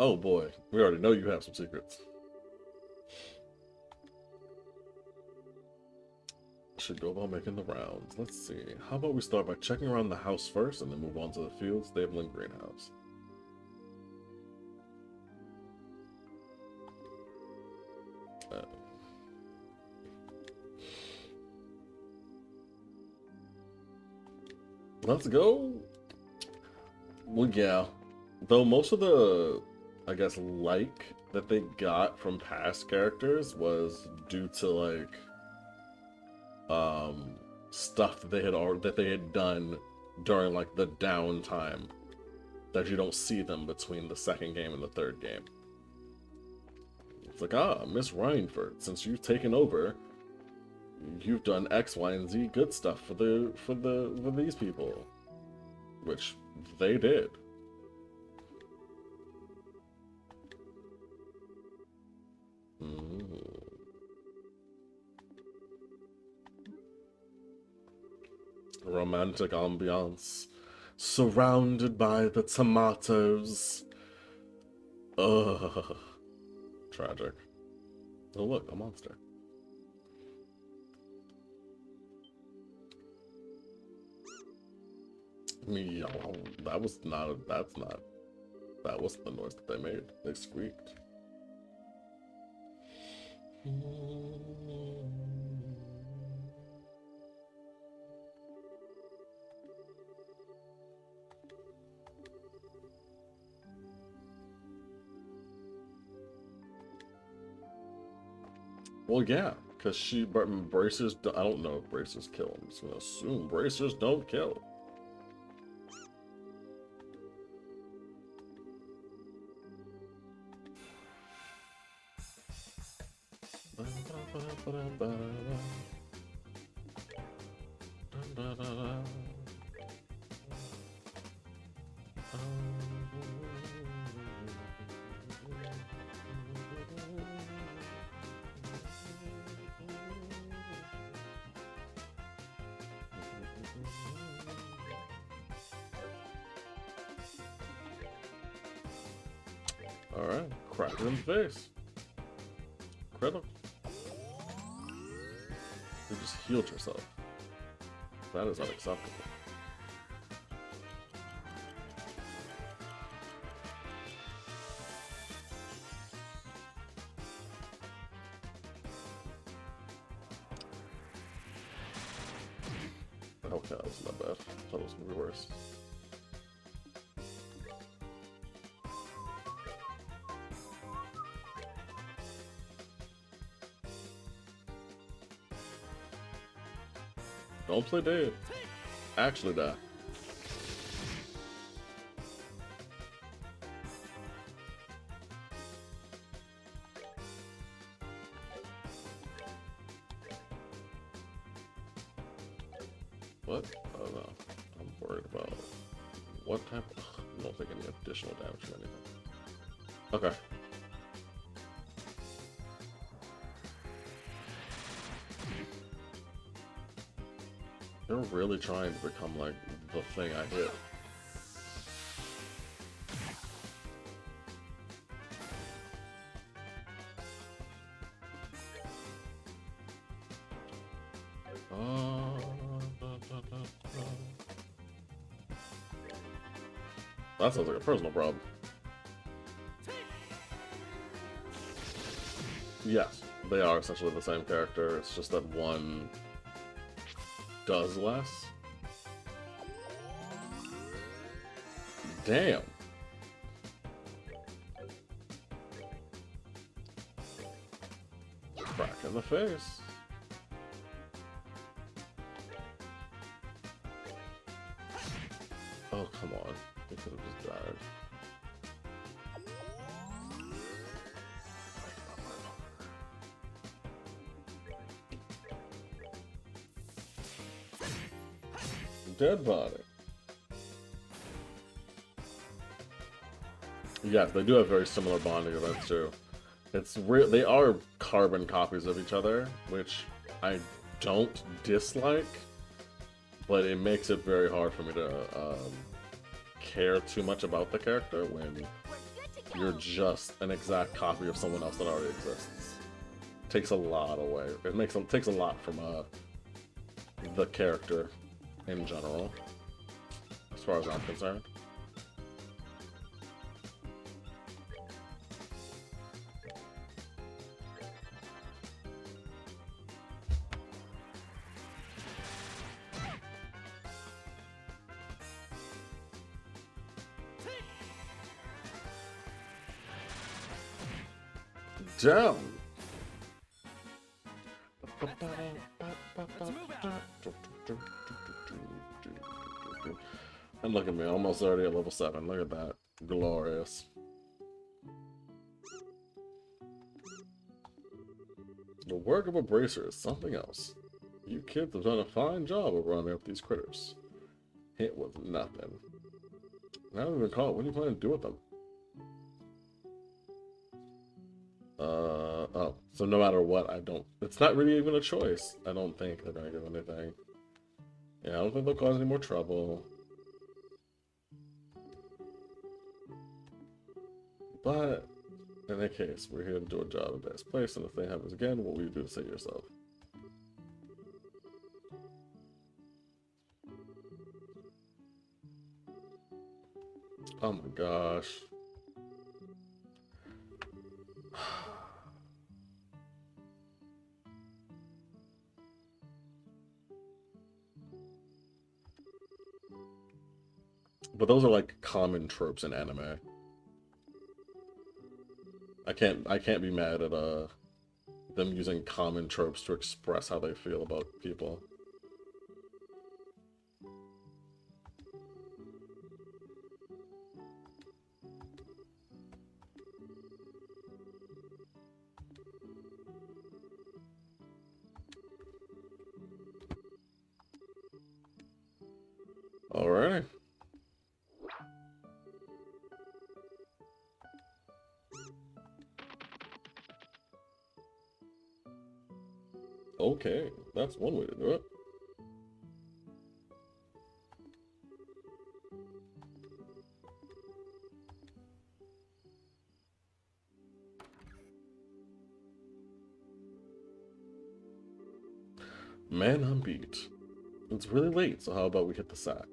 Oh boy, we already know you have some secrets. Should go about making the rounds. Let's see. How about we start by checking around the house first and then move on to the field, stable, and greenhouse. Uh, let's go. Well, yeah. Though most of the, I guess, that they got from past characters was due to um, stuff that they had done during like the downtime that you don't see them between the second game and the third game. It's like, Miss Reinford, since you've taken over, you've done X, Y, and Z good stuff for these people, which they did. Romantic ambiance, surrounded by the tomatoes. Ugh, tragic. Oh look, a monster. Me, that was not. That's not. That wasn't the noise that they made. They squeaked. Well, yeah, because bracers. I don't know if bracers kill. I'm just gonna assume bracers don't kill. Alright, crack it in the face. Critical. You just healed yourself. That is unacceptable. Okay, that was not bad. I thought it was gonna be worse. Don't play dead. Actually die. What? I don't know. I'm worried about what type. I don't take any additional damage from anything. Okay. They're really trying to become like the thing I hit. That sounds like a personal problem. Yes, they are essentially the same character. It's just that one does less. Damn. Crack in the face. Oh, come on. He could have just died. Dead body. Yes, they do have very similar bonding events too. They are carbon copies of each other, which I don't dislike, but it makes it very hard for me to care too much about the character when you're just an exact copy of someone else that already exists. Takes a lot away. Takes a lot from the character in general, as far as I'm concerned. Damn. And look at me, almost already at level 7. Look at that. Glorious. The work of a bracer is something else. You kids have done a fine job of rounding up these critters. It was nothing. I haven't even caught. What do you plan to do with them? Oh. So no matter what, it's not really even a choice. I don't think they're gonna give anything. Yeah, I don't think they'll cause any more trouble. But, in any case, we're here to do a job in best place, and if they happens again, what will you do to save yourself? Oh my gosh. But those are like common tropes in anime. I can't be mad at them using common tropes to express how they feel about people. Alright. Okay, that's one way to do it. Man, I'm beat. It's really late, so how about we hit the sack?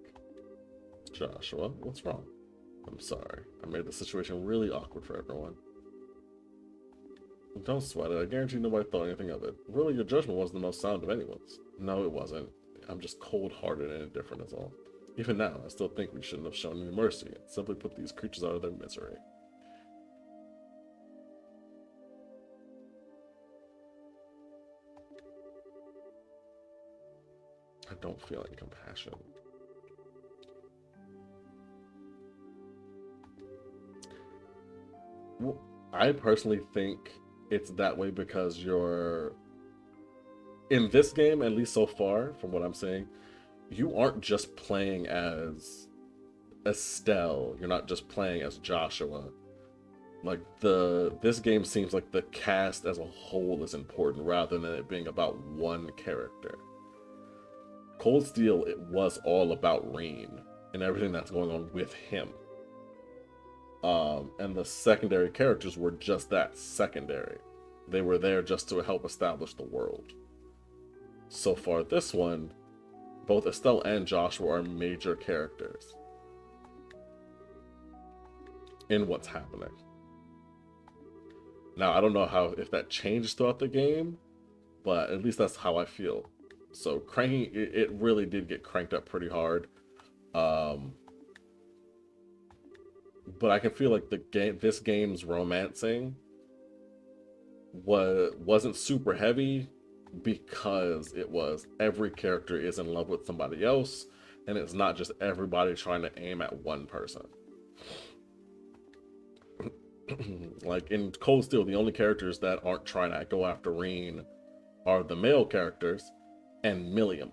Joshua, what's wrong? I'm sorry. I made the situation really awkward for everyone. Don't sweat it. I guarantee nobody thought anything of it. Really, your judgment wasn't the most sound of anyone's. No, it wasn't. I'm just cold-hearted and indifferent is all. Even now, I still think we shouldn't have shown any mercy and simply put these creatures out of their misery. I don't feel any compassion. Well, I personally think it's that way because you're... In this game, at least so far, from what I'm saying, you aren't just playing as Estelle. You're not just playing as Joshua. Like, this game seems like the cast as a whole is important rather than it being about one character. Cold Steel, it was all about Rean and everything that's going on with him. And the secondary characters were just that, secondary. They were there just to help establish the world. So far, this one, both Estelle and Joshua are major characters in what's happening. Now, I don't know if that changes throughout the game, but at least that's how I feel. So cranking, it really did get cranked up pretty hard. But I can feel like this game's romancing wasn't super heavy because it was every character is in love with somebody else, and it's not just everybody trying to aim at one person. Like in Cold Steel, the only characters that aren't trying to go after Rean are the male characters and Milliam.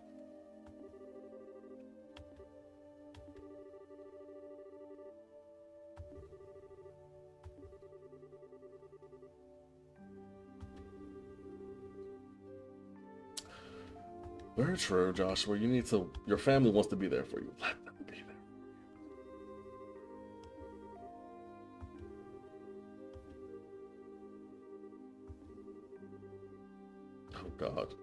Very true, Joshua. Your family wants to be there for you. Let them be there. Oh god.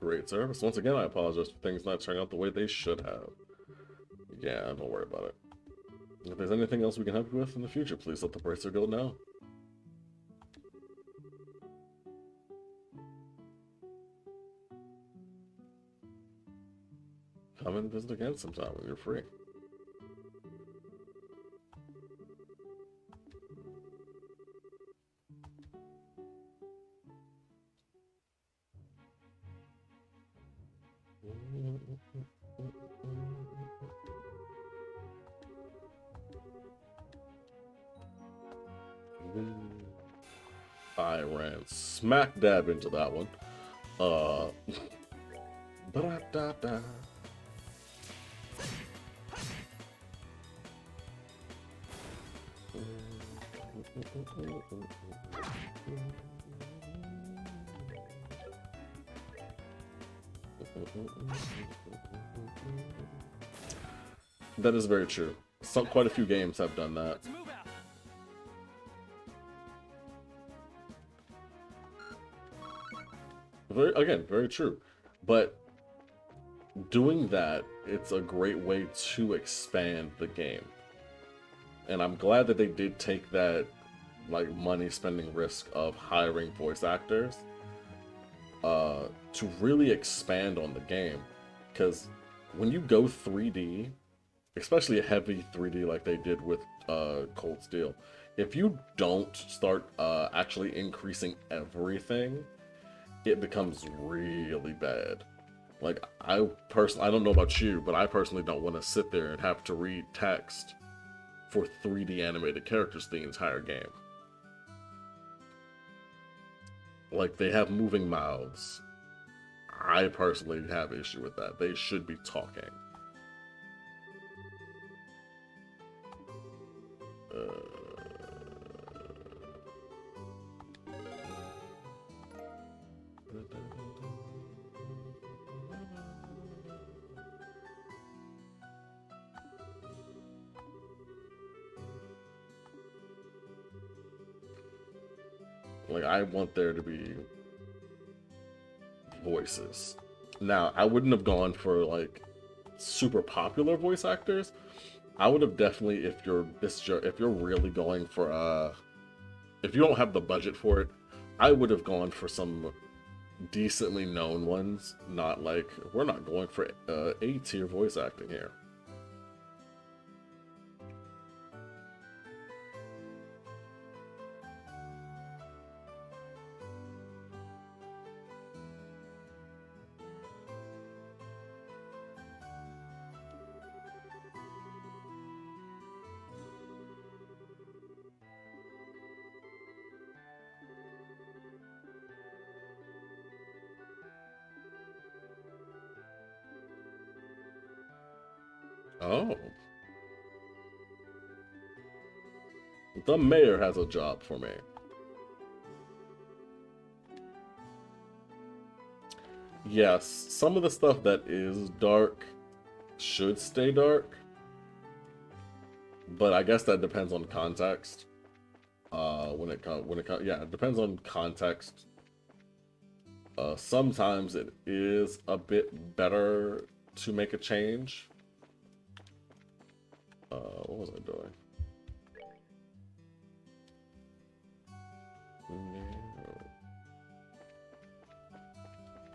Great service. Once again, I apologize for things not turning out the way they should have. Yeah, don't worry about it. If there's anything else we can help you with in the future, please let the Bracer Guild know. Come and visit again sometime when you're free. I ran smack dab into that one. Ba-da-da-da. That is very true. Quite a few games have done that. Very true. But doing that, it's a great way to expand the game. And I'm glad that they did take that like money spending risk of hiring voice actors to really expand on the game. Because when you go 3D, especially a heavy 3D like they did with Cold Steel, if you don't start actually increasing everything, it becomes really bad. Like, I don't know about you, but I personally don't want to sit there and have to read text for 3D animated characters the entire game. Like, they have moving mouths. I personally have issue with that. They should be talking. Like, I want there to be voices. Now, I wouldn't have gone for like super popular voice actors. I would have definitely, if you're really going for if you don't have the budget for it, I would have gone for some decently known ones. Not like, we're not going for A-tier voice acting here. Oh. The mayor has a job for me. Yes, some of the stuff that is dark should stay dark. But I guess that depends on context. Yeah, it depends on context. Sometimes it is a bit better to make a change. What was I doing?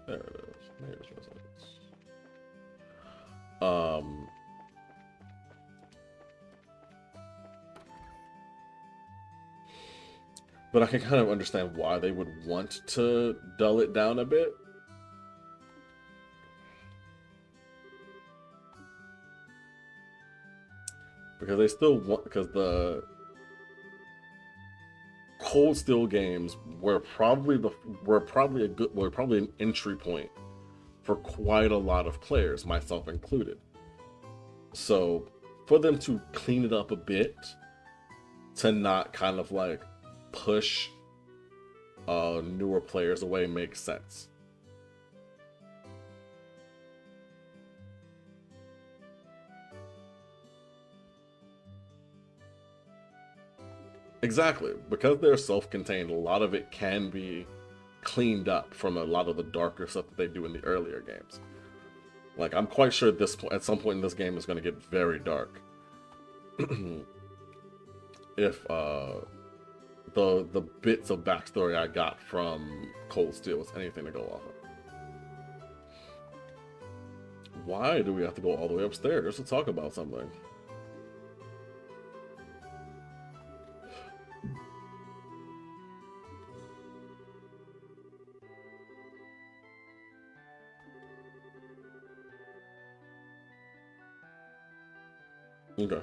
There it is. Mayor's residence. But I can kind of understand why they would want to dull it down a bit. Because they still want, because the Cold Steel games were probably an entry point for quite a lot of players, myself included. So for them to clean it up a bit, to not kind of like push newer players away makes sense. Exactly. Because they're self-contained, a lot of it can be cleaned up from a lot of the darker stuff that they do in the earlier games. Like, I'm quite sure at some point in this game is going to get very dark. If the bits of backstory I got from Cold Steel was anything to go off of. Why do we have to go all the way upstairs to talk about something? Okay.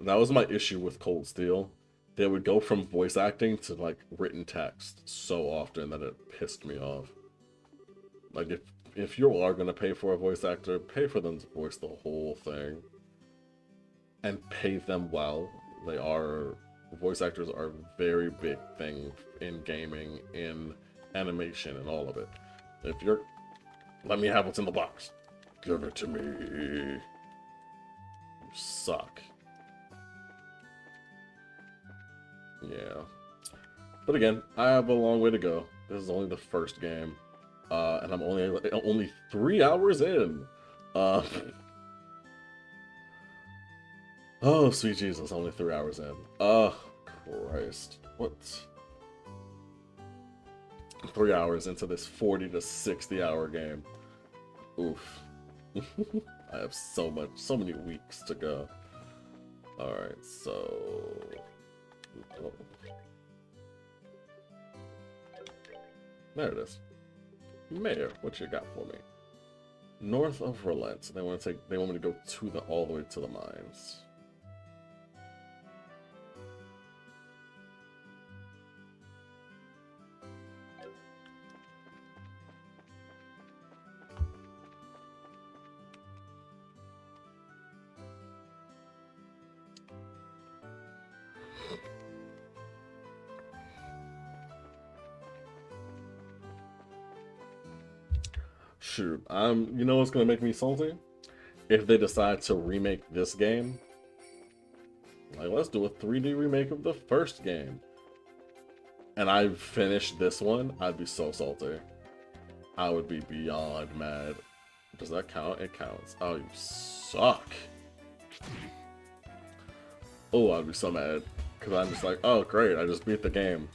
That was my issue with Cold Steel. They would go from voice acting to like written text so often that it pissed me off. Like if you are gonna pay for a voice actor, pay for them to voice the whole thing. And pay them well. Voice actors are a very big thing in gaming, in animation, and all of it. If you're, let me have what's in the box. Give it to me. You suck. Yeah. But again, I have a long way to go. This is only the first game. And I'm only 3 hours in. Oh, sweet Jesus, only 3 hours in. Oh, Christ. What? 3 hours into this 40 to 60 hour game. Oof. I have so many weeks to go. Alright, so... Oh. There it is. Mayor, what you got for me? North of Relent. They want me to go all the way to the mines. Shoot, you know what's gonna make me salty? If they decide to remake this game. Like, let's do a 3D remake of the first game. And I finished this one, I'd be so salty. I would be beyond mad. Does that count? It counts. Oh, you suck. Oh, I'd be so mad. Because I'm just like, oh, great, I just beat the game.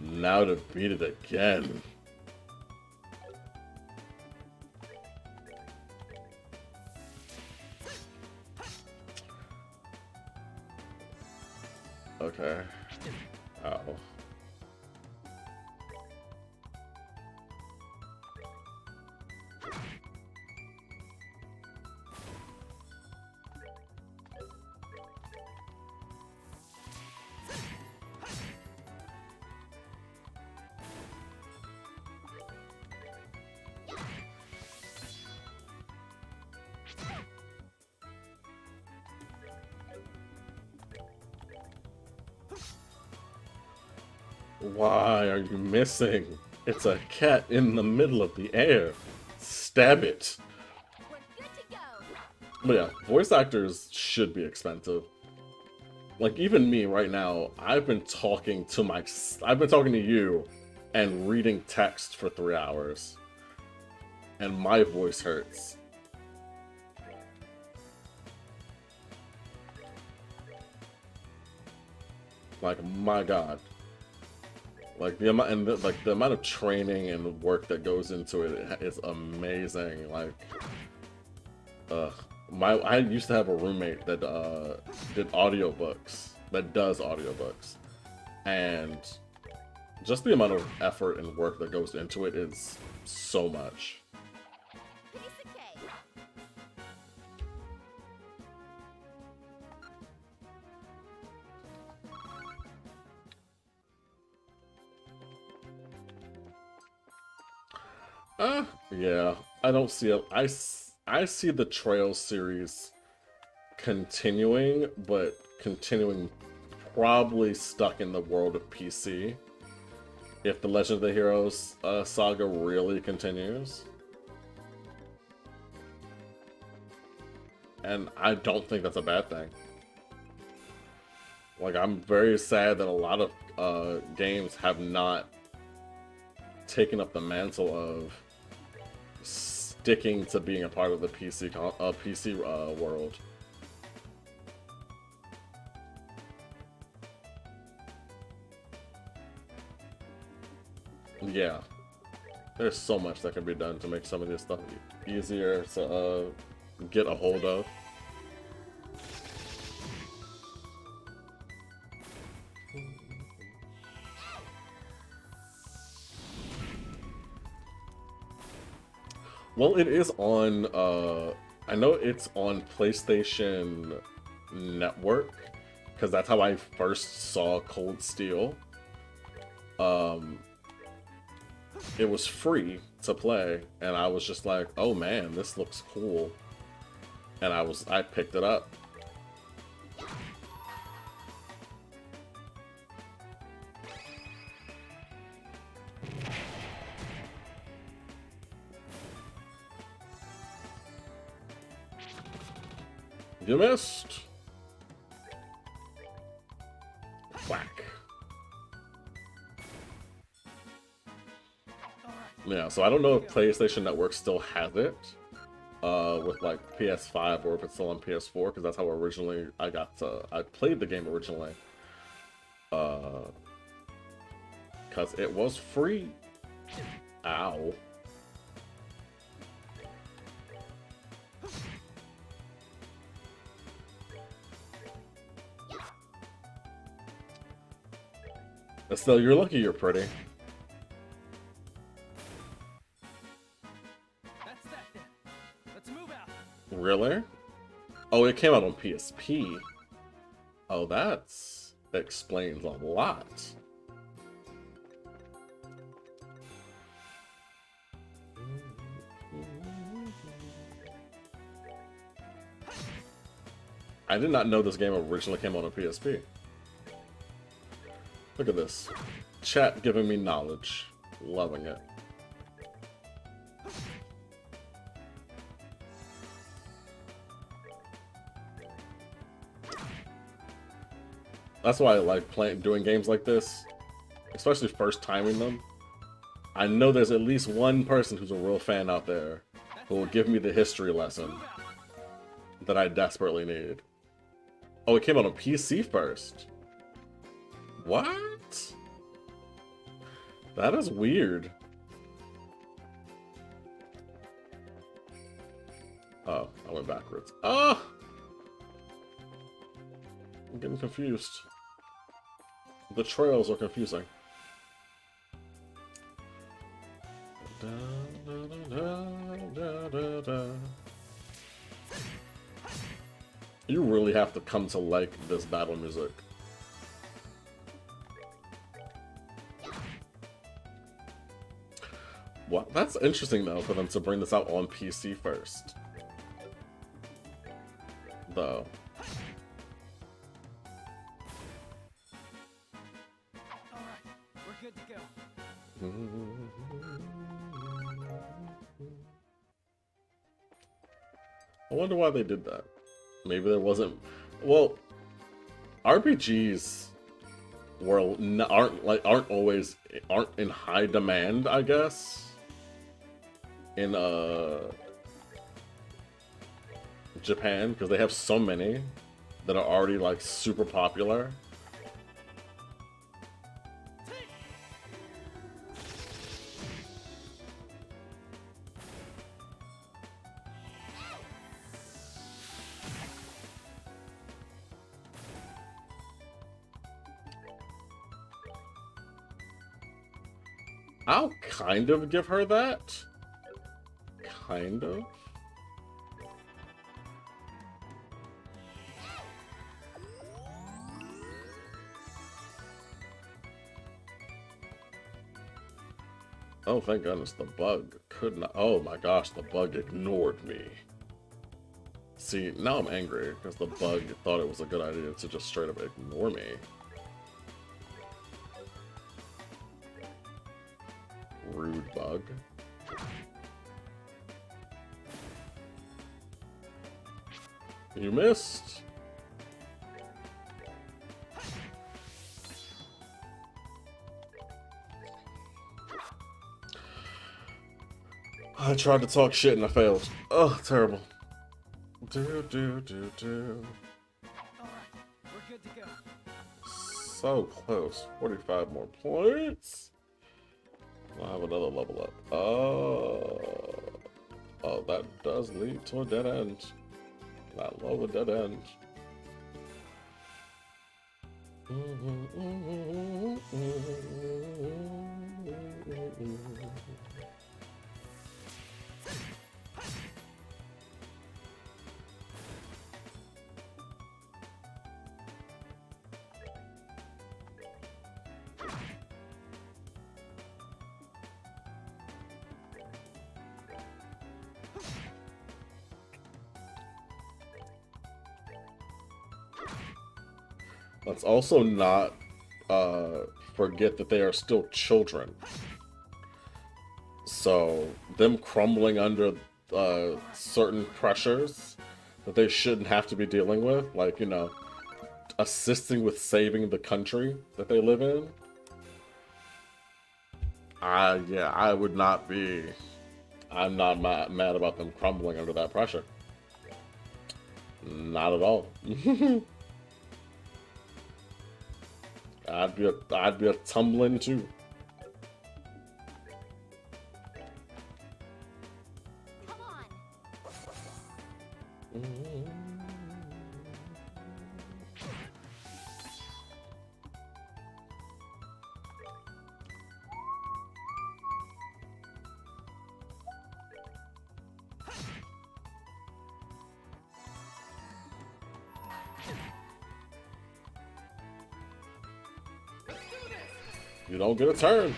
Now to beat it again. Okay. Ow. Why are you missing? It's a cat in the middle of the air. Stab it. We're good to go. But yeah, voice actors should be expensive. Like, even me right now, I've been talking to you and reading text for 3 hours. And my voice hurts. Like, my God. Like the amount the amount of training and work that goes into it is amazing. Like, I used to have a roommate that did audiobooks, does audiobooks, and just the amount of effort and work that goes into it is so much. Piece of cake. Yeah. I don't see it. I see the Trails series continuing, but continuing probably stuck in the world of PC. If the Legend of the Heroes saga really continues. And I don't think that's a bad thing. Like, I'm very sad that a lot of games have not taken up the mantle of sticking to being a part of the PC world. Yeah, there's so much that can be done to make some of this stuff easier to get a hold of. Well, it is on, I know it's on PlayStation Network, because that's how I first saw Cold Steel. It was free to play, and I was just like, oh man, this looks cool. And I picked it up. You missed. Whack. Yeah, so I don't know if PlayStation Network still has it with like PS5 or if it's still on PS4, because that's how originally I played the game originally. Because it was free. Ow. Estelle, you're lucky you're pretty. That's that then. Let's move out. Really? Oh, it came out on PSP. Oh, that explains a lot. I did not know this game originally came out on PSP. Look at this. Chat giving me knowledge. Loving it. That's why I like doing games like this, especially first timing them. I know there's at least one person who's a real fan out there who will give me the history lesson that I desperately need. Oh, it came out on PC first. What? That is weird. Oh, I went backwards. Oh! I'm getting confused. The trails are confusing. You really have to come to like this battle music. What? That's interesting though for them to bring this out on PC first. Though. Alright, we're good to go. I wonder why they did that. Maybe there wasn't. Well, RPGs aren't in high demand, I guess. In Japan, because they have so many that are already like super popular. I'll kind of give her that. Kind of. Oh, thank goodness, the bug could not. Oh my gosh, the bug ignored me. See, now I'm angry because the bug thought it was a good idea to just straight up ignore me. Rude bug. You missed. I tried to talk shit and I failed. Oh, terrible. Alright, we're good to go. So close. 45 more points. I'll have another level up. Oh, that does lead to a dead end. I love a dead end. Let's also not forget that they are still children. So them crumbling under certain pressures that they shouldn't have to be dealing with, like, you know, assisting with saving the country that they live in. Yeah, I would not be. I'm not mad about them crumbling under that pressure. Not at all. I'd be a tumbling too. Come on. You don't get a turn.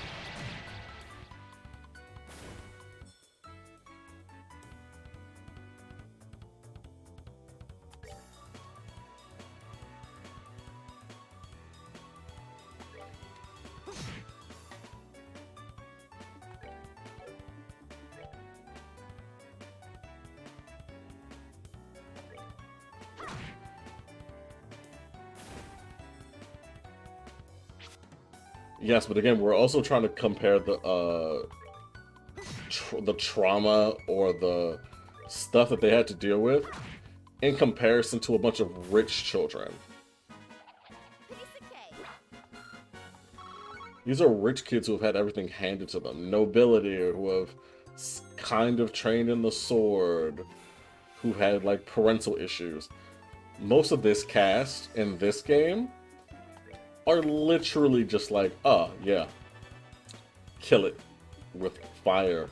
Yes, but again, we're also trying to compare the trauma or the stuff that they had to deal with in comparison to a bunch of rich children. Piece of cake. These are rich kids who have had everything handed to them. Nobility, who have kind of trained in the sword, who had like parental issues. Most of this cast in this game are literally just like, oh, yeah, kill it with fire.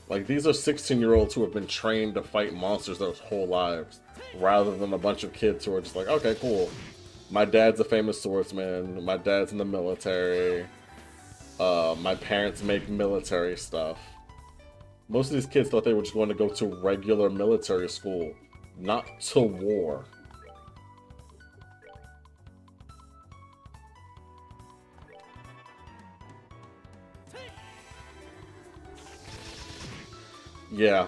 Like, these are 16-year-olds who have been trained to fight monsters their whole lives, rather than a bunch of kids who are just like, okay, cool. My dad's a famous swordsman, my dad's in the military, my parents make military stuff. Most of these kids thought they were just going to go to regular military school, not to war. Yeah.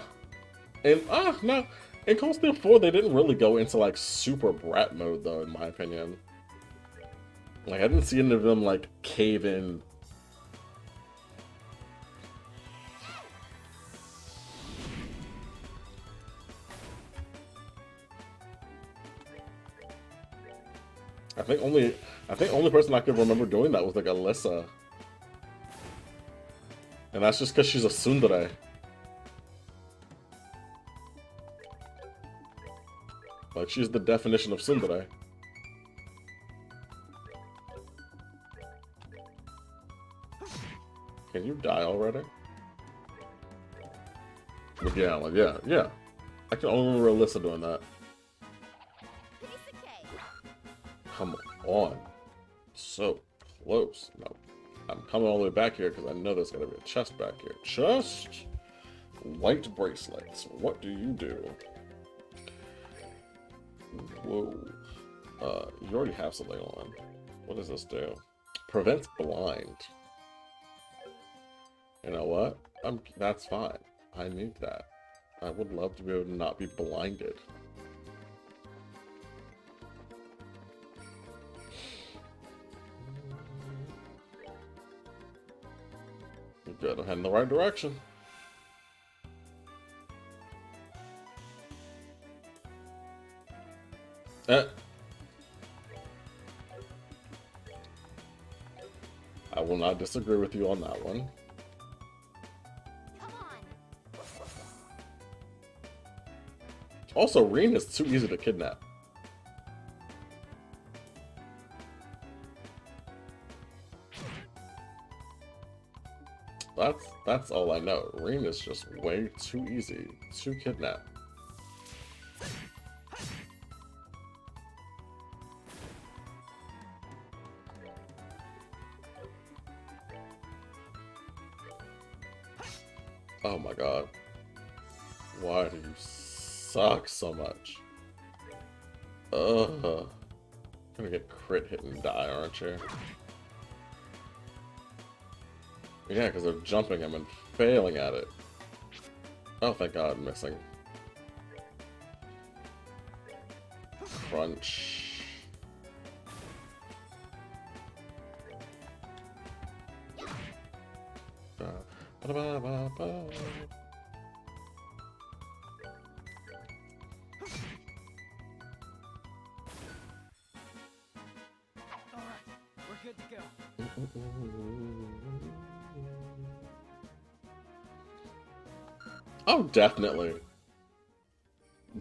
And, no. In Cold Steel 4, they didn't really go into, like, super brat mode, though, in my opinion. Like, I didn't see any of them, like, cave in. I think only person I could remember doing that was, like, Alyssa. And that's just because she's a tsundere. Like, she's the definition of tsundere. Can you die already? But yeah, like, yeah. I can only remember Alyssa doing that. Piece of cake. Come on. So close. No. I'm coming all the way back here because I know there's gonna be a chest back here. Chest! White bracelets. What do you do? Whoa. You already have something on. What does this do? Prevents blind. You know what? That's fine. I need that. I would love to be able to not be blinded. Good, I'm heading the right direction. I will not disagree with you on that one. Come on. Also, Reen is too easy to kidnap. That's all I know. Reen is just way too easy to kidnap. Oh my god. Why do you suck so much? Ugh. Gonna get crit hit and die, aren't you? Yeah, because they're jumping him and failing at it. Oh, thank god, missing. Crunch. Ba-da-ba-ba-ba. Alright, we're good to go. Oh, definitely.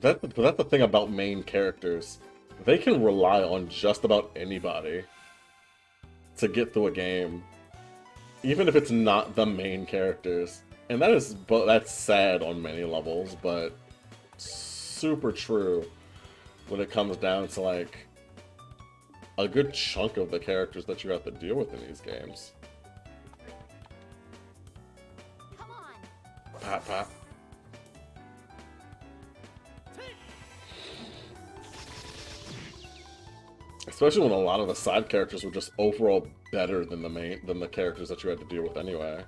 That's the thing about main characters. They can rely on just about anybody to get through a game, even if it's not the main characters. And that's sad on many levels, but super true when it comes down to like a good chunk of the characters that you have to deal with in these games. Come on. Pat, pat. Especially when a lot of the side characters were just overall better than the characters that you had to deal with anyway.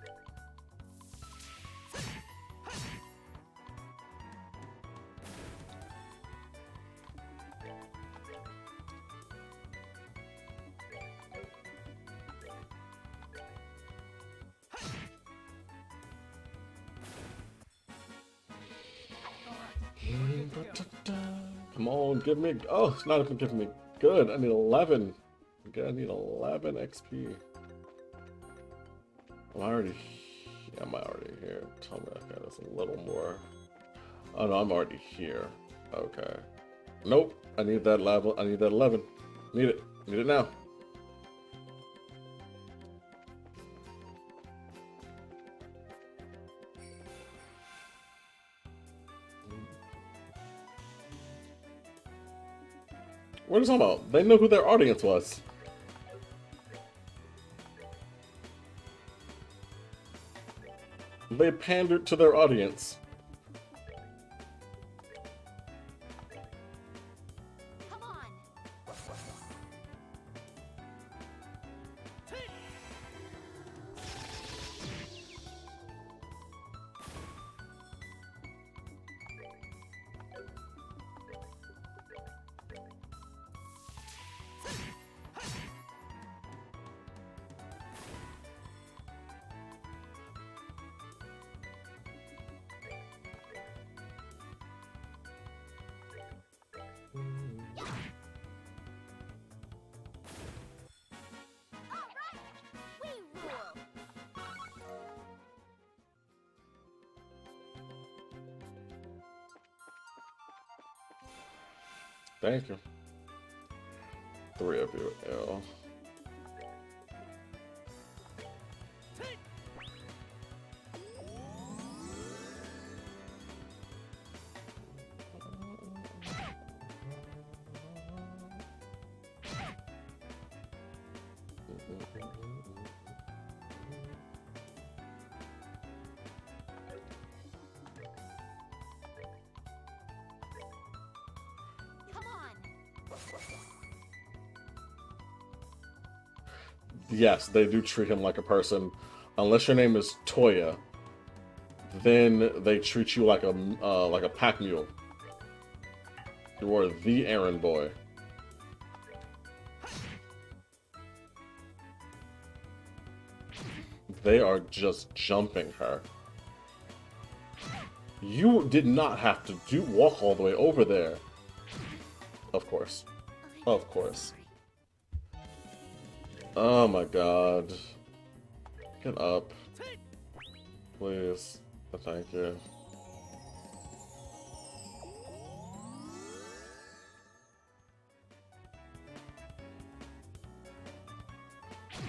Come on, give me. Oh, it's not even giving me. Good, I need 11. Okay, I need 11 XP. Am I already here? Tell me, okay, that's a little more. Oh no, I'm already here. Okay. Nope, I need that level. I need that 11. Need it. Need it now. What are you talking about? They know who their audience was. They pandered to their audience. Come on. We rule. Thank you. 3 of you. L. yes, they do treat him like a person. Unless your name is Toya, then they treat you like a pack mule. You are the errand boy. They are just jumping her. You did not have to walk all the way over there. Of course. Of course. Oh my god. Get up. Please. Thank you.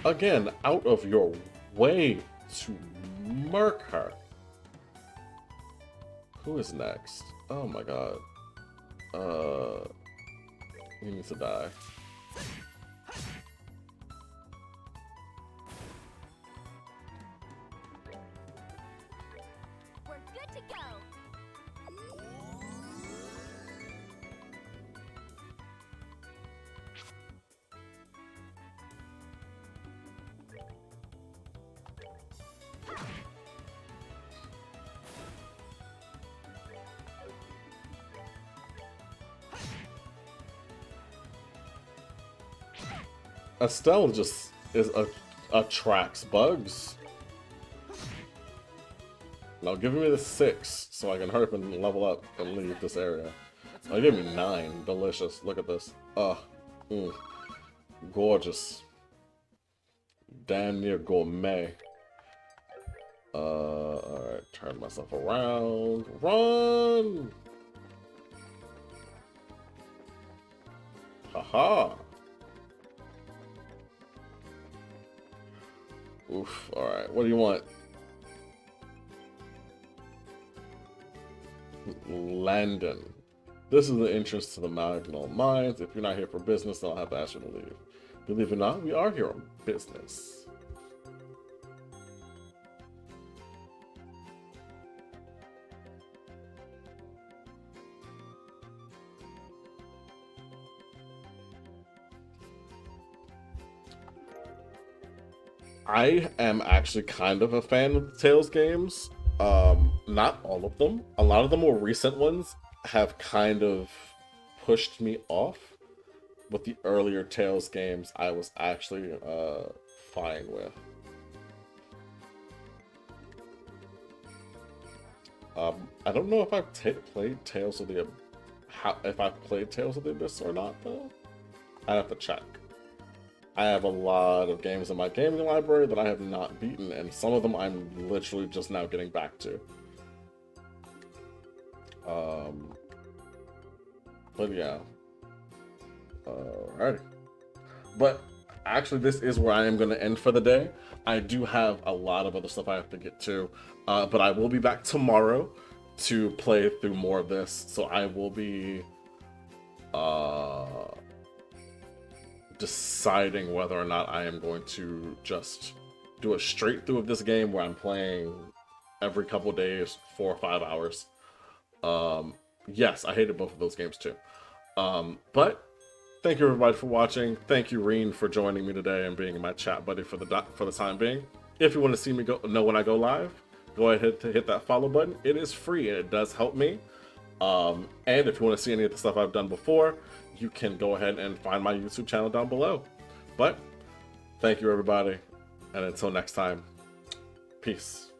Again, out of your way to murk her. Who is next? Oh my god. He needs to die. We're good to go. Estelle just attracts bugs. Now give me the 6 so I can hurry up and level up and leave this area. Oh, give me 9. Delicious. Look at this. Gorgeous. Damn near gourmet. Alright, turn myself around. Run! Haha! Oof, alright, what do you want? Landon. This is the entrance to the Magnol Mines. If you're not here for business, then I'll have to ask you to leave. Believe it or not, we are here on business. I am actually kind of a fan of the Tales games. Not all of them. A lot of the more recent ones have kind of pushed me off. But the earlier Tales games, I was actually fine with. I don't know if I've played Tales of the if I've played Tales of the Abyss or not, though. I have to check. I have a lot of games in my gaming library that I have not beaten, and some of them I'm literally just now getting back to. But yeah. Alrighty. But actually, this is where I am going to end for the day. I do have a lot of other stuff I have to get to, but I will be back tomorrow to play through more of this. So I will be deciding whether or not I am going to just do a straight through of this game where I'm playing every couple days, 4 or 5 hours. Yes, I hated both of those games too. But thank you everybody for watching. Thank you, Reen, for joining me today and being my chat buddy for the time being. If you want to see me know when I go live, go ahead to hit that follow button. It is free and it does help me. And if you want to see any of the stuff I've done before, you can go ahead and find my YouTube channel down below. But thank you everybody, and until next time, peace.